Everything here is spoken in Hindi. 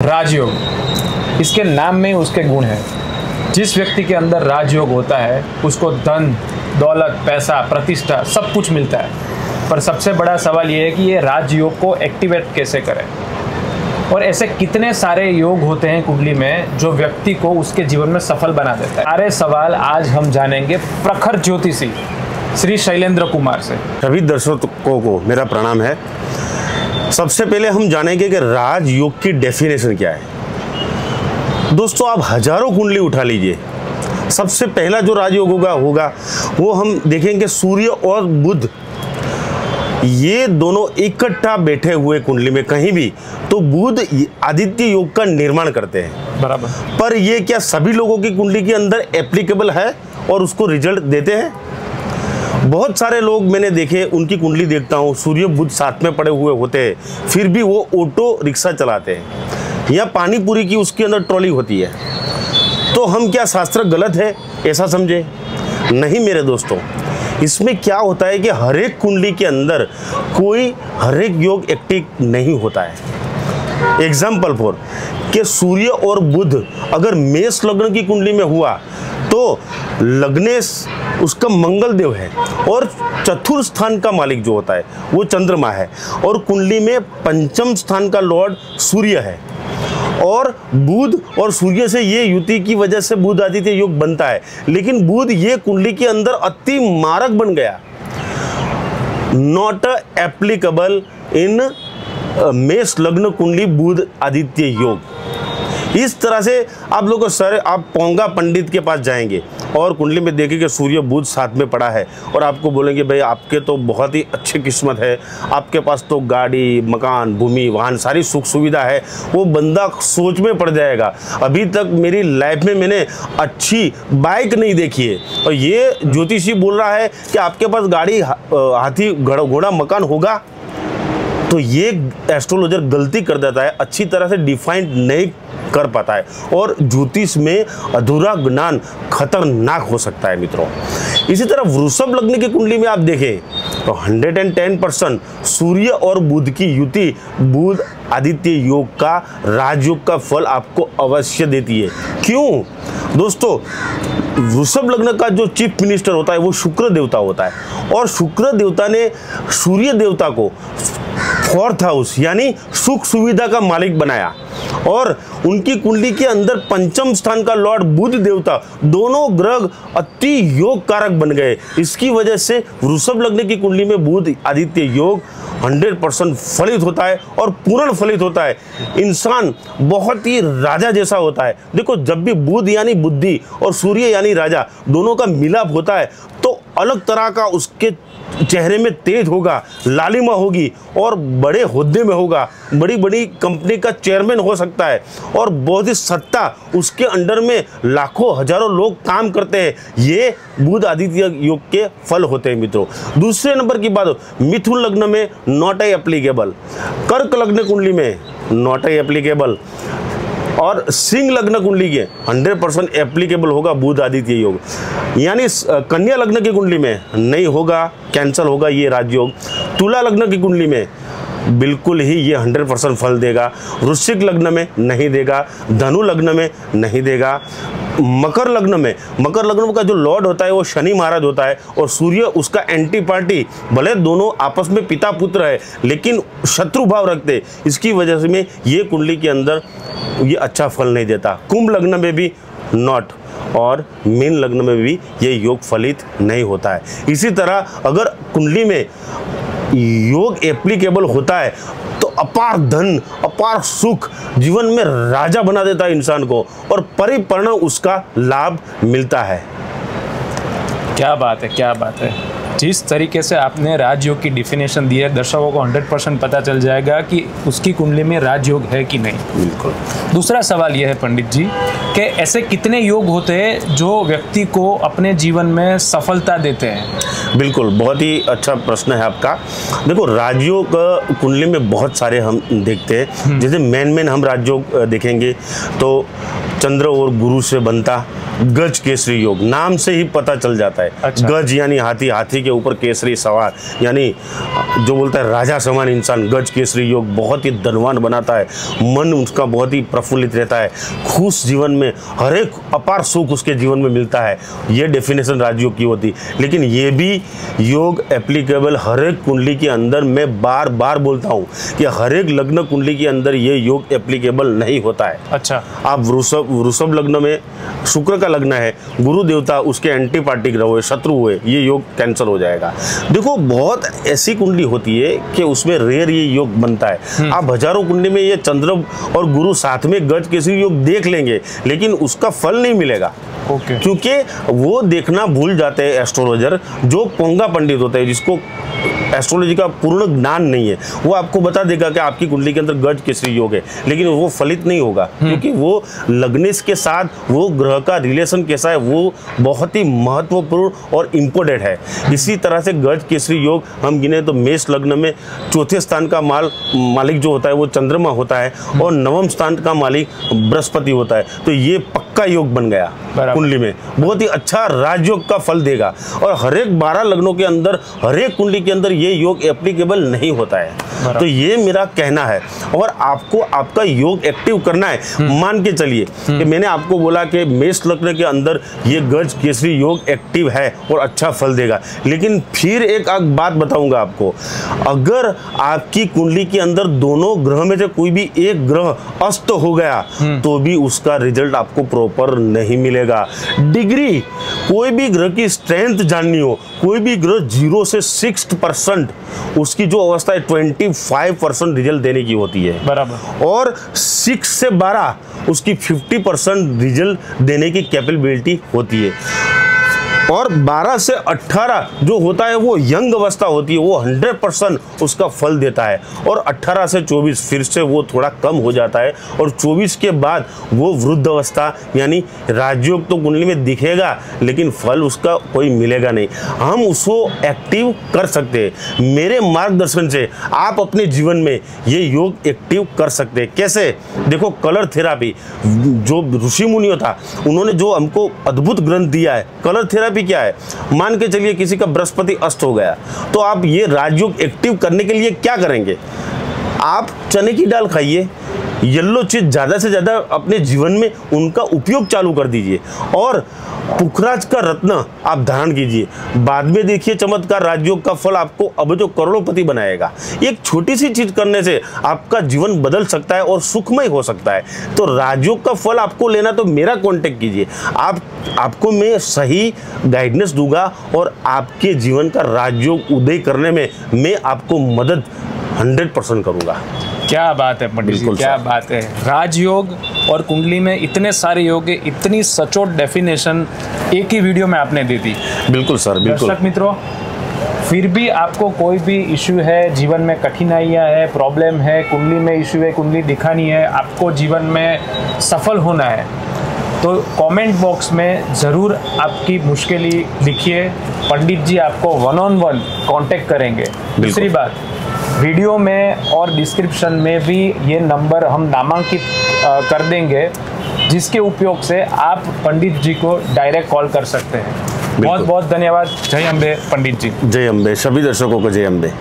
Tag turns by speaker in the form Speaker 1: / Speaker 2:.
Speaker 1: राजयोग, इसके नाम में उसके गुण हैं। जिस व्यक्ति के अंदर राजयोग होता है उसको धन, दौलत, पैसा, प्रतिष्ठा सब कुछ मिलता है। पर सबसे बड़ा सवाल ये है कि ये राजयोग को एक्टिवेट कैसे करें। और ऐसे कितने सारे योग होते हैं कुंडली में जो व्यक्ति को उसके जीवन में सफल बना देता है। सारे सवाल आज हम जानेंगे प्रखर ज्योतिषी श्री शैलेंद्र कुमार से।
Speaker 2: सभी दर्शकों को मेरा प्रणाम है। सबसे पहले हम जानेंगे कि राजयोग की डेफिनेशन क्या है। दोस्तों, आप हजारों कुंडली उठा लीजिए, सबसे पहला जो राजयोग होगा वो हम देखेंगे सूर्य और बुध, ये दोनों इकट्ठा बैठे हुए कुंडली में कहीं भी, तो बुध आदित्य योग का निर्माण करते हैं।
Speaker 1: बराबर।
Speaker 2: पर ये क्या सभी लोगों की कुंडली के अंदर एप्लीकेबल है और उसको रिजल्ट देते हैं? बहुत सारे लोग मैंने देखे, उनकी कुंडली देखता हूँ, सूर्य बुध साथ में पड़े हुए होते हैं, फिर भी वो ऑटो रिक्शा चलाते हैं या पानी पूरी की उसके अंदर ट्रॉली होती है। तो हम क्या शास्त्र गलत है ऐसा समझे? नहीं मेरे दोस्तों, इसमें क्या होता है कि हर एक कुंडली के अंदर कोई हर एक योग एक्टिव नहीं होता है। एग्जाम्पल फॉर कि सूर्य और बुध अगर मेष लग्न की कुंडली में हुआ तो लग्नेश उसका मंगल देव है और चतुर्थ स्थान का मालिक जो होता है वो चंद्रमा है, और कुंडली में पंचम स्थान का लॉर्ड सूर्य है। और बुध और सूर्य से ये युति की वजह से बुध आदित्य योग बनता है, लेकिन बुध ये कुंडली के अंदर अति मारक बन गया। नॉट एप्लीकेबल इन मेष लग्न कुंडली बुध आदित्य योग। इस तरह से आप लोग सर, आप पोंगा पंडित के पास जाएंगे और कुंडली में देखेंगे सूर्य बुध साथ में पड़ा है और आपको बोलेंगे भाई आपके तो बहुत ही अच्छी किस्मत है, आपके पास तो गाड़ी, मकान, भूमि, वाहन सारी सुख सुविधा है। वो बंदा सोच में पड़ जाएगा, अभी तक मेरी लाइफ में मैंने अच्छी बाइक नहीं देखी है, और ये ज्योतिषी बोल रहा है कि आपके पास गाड़ी, हाथी, घोड़ा, मकान होगा। तो ये एस्ट्रोलॉजर गलती कर देता है, अच्छी तरह से डिफाइंड नहीं कर पाता है, और ज्योतिष में अधूरा ज्ञान खतरनाक हो सकता है मित्रों। इसी तरह वृषभ लग्न की कुंडली में आप देखें तो 110% सूर्य और बुध की युति बुध आदित्य योग का राजयोग का फल आपको अवश्य देती है। क्यों दोस्तों? वृषभ लग्न का जो चीफ मिनिस्टर होता है वो शुक्र देवता होता है, और शुक्र देवता ने सूर्य देवता को 4th हाउस यानी सुख सुविधा का मालिक बनाया, और उनकी कुंडली के अंदर पंचम स्थान का लॉर्ड बुध देवता, दोनों ग्रह अति योग कारक बन गए। इसकी वजह से वृषभ लग्न की कुंडली में बुध आदित्य योग 100% फलित होता है और पूर्ण फलित होता है। इंसान बहुत ही राजा जैसा होता है। देखो, जब भी बुध यानी बुद्धि और सूर्य यानी राजा दोनों का मिलाप होता है तो अलग तरह का उसके चेहरे में तेज होगा, लालिमा होगी, और बड़े ओहदे में होगा, बड़ी बड़ी कंपनी का चेयरमैन हो सकता है, और बहुत ही सत्ता, उसके अंडर में लाखों हजारों लोग काम करते हैं। ये बुध आदित्य योग के फल होते हैं मित्रों। दूसरे नंबर की बात, मिथुन लग्न में नॉट एप्लीकेबल, कर्क लग्न कुंडली में नॉट एप्लीकेबल, और सिंह लग्न कुंडली के 100% एप्लीकेबल होगा बुध आदित्य योग। यानी कन्या लग्न की कुंडली में नहीं होगा, कैंसल होगा ये राजयोग। तुला लग्न की कुंडली में बिल्कुल ही ये 100% फल देगा। वृश्चिक लग्न में नहीं देगा, धनु लग्न में नहीं देगा। मकर लग्न का जो लॉर्ड होता है वो शनि महाराज होता है, और सूर्य उसका एंटी पार्टी। भले दोनों आपस में पिता पुत्र है लेकिन शत्रु भाव रखते, इसकी वजह से में ये कुंडली के अंदर ये अच्छा फल नहीं देता। कुंभ लग्न में भी नॉट, और मीन लग्न में भी ये योग फलित नहीं होता है। इसी तरह अगर कुंडली में योग एप्लीकेबल होता है तो अपार धन, अपार सुख, जीवन में राजा बना देता है इंसान को, और परिपूर्ण उसका लाभ मिलता है।
Speaker 1: क्या बात है, क्या बात है। जिस तरीके से आपने राजयोग की डिफिनेशन दी है, दर्शकों को 100% पता चल जाएगा कि उसकी कुंडली में राजयोग है कि नहीं।
Speaker 2: बिल्कुल।
Speaker 1: दूसरा सवाल यह है पंडित जी कि ऐसे कितने योग होते हैं जो व्यक्ति को अपने जीवन में सफलता देते हैं?
Speaker 2: बिल्कुल, बहुत ही अच्छा प्रश्न है आपका। देखो, राजयोग कुंडली में बहुत सारे हम देखते हैं। जैसे मेन हम राजयोग देखेंगे तो चंद्र और गुरु से बनता गज केसरी योग, नाम से ही पता चल जाता है।
Speaker 1: अच्छा।
Speaker 2: गज यानी हाथी, हाथी के ऊपर केसरी सवार, यानी जो बोलता है राजा समान इंसान। गज केसरी योग बहुत ही धनवान बनाता है, मन उसका बहुत ही प्रफुल्लित रहता है, खुश जीवन में हर एक अपार सुख उसके जीवन में मिलता है। ये डेफिनेशन राजयोग की होती। लेकिन ये भी योग एप्लीकेबल हर एक कुंडली के अंदर, मैं बार बार बोलता हूँ कि हर एक लग्न कुंडली के अंदर ये योग एप्लीकेबल नहीं होता है।
Speaker 1: अच्छा।
Speaker 2: आप वृषभ लग्न में शुक्र का लग्न है, गुरु देवता उसके एंटीपार्टी ग्रह हुए, शत्रु हुए, ये योग कैंसिल हो जाएगा। देखो, बहुत ऐसी कुंडली होती है कि उसमें रेयर ये योग बनता है। आप हजारों कुंडली में ये चंद्र और गुरु साथ में गज केसरी योग देख लेंगे, लेकिन उसका फल नहीं मिलेगा।
Speaker 1: ओके।
Speaker 2: क्योंकि वो देखना भूल जाते हैं एस्ट्रोलॉजर, जो पोंगा पंडित होते हैं, जिसको एस्ट्रोलॉजी का पूर्ण ज्ञान नहीं है। वो आपको बता देगा कि आपकी कुंडली के अंदर गज केसरी योग है, लेकिन वो फलित नहीं होगा, क्योंकि वो लग्नेश के साथ वो ग्रह का रिलेशन कैसा है वो बहुत ही महत्वपूर्ण और इम्पोर्टेंट है। इसी तरह से गज केसरी योग हम गिने तो मेष लग्न में चौथे स्थान का मालिक जो होता है वो चंद्रमा होता है, और नवम स्थान का मालिक बृहस्पति होता है। तो ये पक्का योग बन गया कुंडली में, बहुत ही अच्छा राजयोग का फल देगा। और हर एक 12 लग्नों के अंदर, हर एक कुंडली के अंदर ये योग एप्लीकेबल नहीं होता है। तो ये मेरा कहना है। और आपको आपका योग एक्टिव करना है। मान के चलिए कि मैंने आपको बोला कि मेष लग्न के अंदर ये गज केसरी योग एक्टिव है और अच्छा फल देगा, लेकिन फिर एक बात बताऊंगा आपको, अगर आपकी कुंडली के अंदर दोनों ग्रह में से कोई भी एक ग्रह अस्त हो गया तो भी उसका रिजल्ट आपको प्रॉपर नहीं मिलेगा। डिग्री, कोई भी ग्रह की स्ट्रेंथ जाननी हो, कोई भी ग्रह 0 से 6% उसकी जो अवस्था है 25% रिजल्ट देने की होती है,
Speaker 1: बराबर।
Speaker 2: और 6 से 12 उसकी 50% रिजल्ट देने की कैपेबिलिटी होती है। और 12 से 18 जो होता है वो यंग अवस्था होती है, वो 100% उसका फल देता है। और 18 से 24 फिर से वो थोड़ा कम हो जाता है, और 24 के बाद वो वृद्ध अवस्था, यानी राजयोग तो कुंडली में दिखेगा लेकिन फल उसका कोई मिलेगा नहीं। हम उसको एक्टिव कर सकते हैं। मेरे मार्गदर्शन से आप अपने जीवन में ये योग एक्टिव कर सकते हैं। कैसे? देखो, कलर थेरापी, जो ऋषि मुनियों था उन्होंने जो हमको अद्भुत ग्रंथ दिया है। कलर थेरापी क्या है? मान के चलिए किसी का बृहस्पति अस्त हो गया, तो आप ये राजयोग एक्टिव करने के लिए क्या करेंगे? आप चने की दाल खाइए, येलो चीज ज्यादा से ज्यादा अपने जीवन में उनका उपयोग चालू कर दीजिए, और पुखराज का रत्न आप धारण कीजिए। बाद में देखिए चमत्कार, राजयोग का फल आपको अब जो करोड़पति बनाएगा। एक छोटी सी चीज करने से आपका जीवन बदल सकता है और सुखमय हो सकता है। तो राजयोग का फल आपको लेना तो मेरा कांटेक्ट कीजिए, आपको मैं सही गाइडेंस दूंगा, और आपके जीवन का राजयोग उदय करने में मैं आपको मदद 100% करूंगा।
Speaker 1: क्या बात है पंडित जी, क्या बात है। राजयोग और कुंडली में इतने सारे योग, इतनी सचोट डेफिनेशन एक ही वीडियो में आपने दे दी।
Speaker 2: बिल्कुल सर, बिल्कुल।
Speaker 1: दर्शक मित्रों, फिर भी आपको कोई भी इश्यू है, जीवन में कठिनाइयाँ है, प्रॉब्लम है, कुंडली में इश्यू है, कुंडली दिखानी है, आपको जीवन में सफल होना है, तो कमेंट बॉक्स में ज़रूर आपकी मुश्किलें लिखिए। पंडित जी आपको 1-on-1 कांटेक्ट करेंगे। दूसरी बात, वीडियो में और डिस्क्रिप्शन में भी ये नंबर हम नामांकित कर देंगे, जिसके उपयोग से आप पंडित जी को डायरेक्ट कॉल कर सकते हैं। बहुत बहुत धन्यवाद। जय अम्बे पंडित जी।
Speaker 2: जय अम्बे। सभी दर्शकों को जय अम्बे।